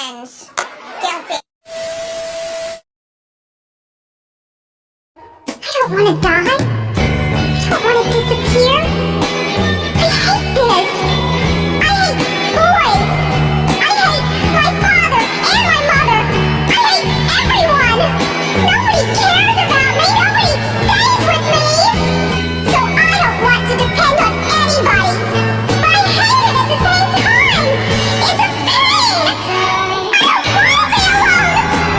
revenge. Guilty. I don't want to die. I don't want to disappear. I hate this. I hate boys. I hate my father and my mother. I hate everyone. Nobody cares about me. Nobody stays with me. So I don't want to depend on anybody. But I hate it at the same time. It's a pain. I don't want to be alone.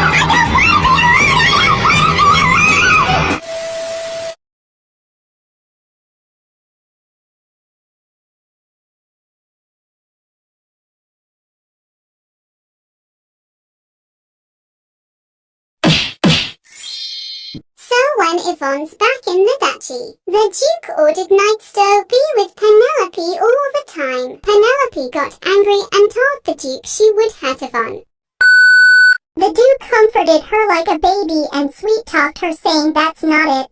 I don't want to be alone. I don't want to be alone. So when Yvonne's back in the duchy, the Duke ordered Nightstow be with Penelope all the time. Penelope got angry and told the Duke she would hurt Yvonne. The Duke comforted her like a baby and sweet-talked her, saying that's not it.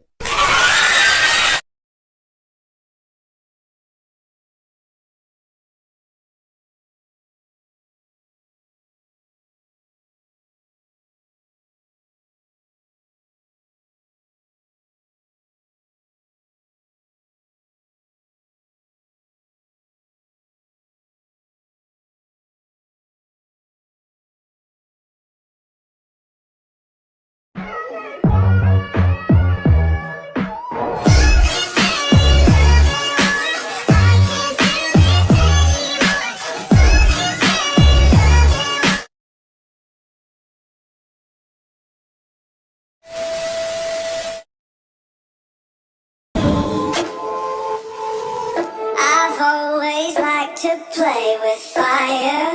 I've always liked to play with fire.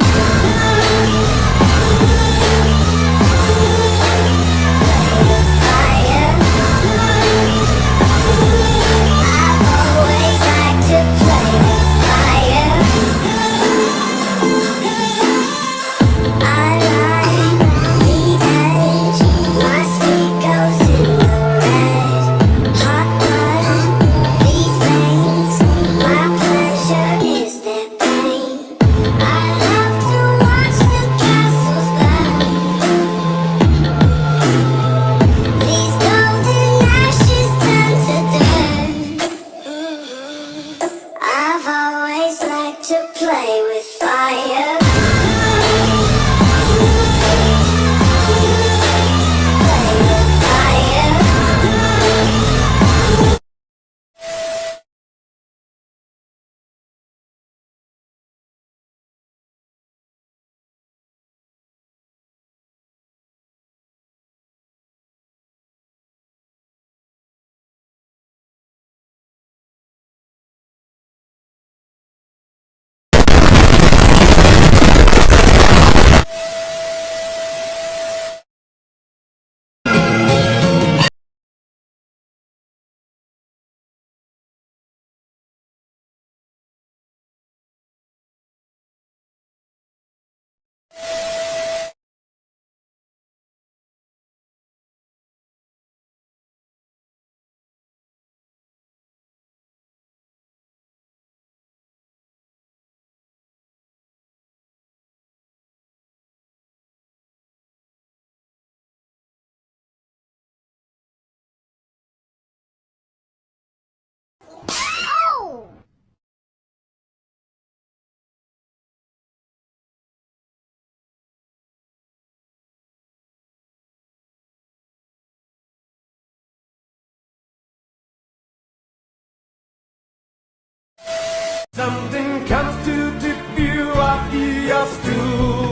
Fire. I've always liked to play with fire. I like the edge. My sweet goes in the red. Hot blood, these veins. My pleasure is their pain. I love to watch the castles burn. These golden ashes turn to dirt. I've always liked to play with fire. Play with fire. Oh! Something comes to tip you off your stool.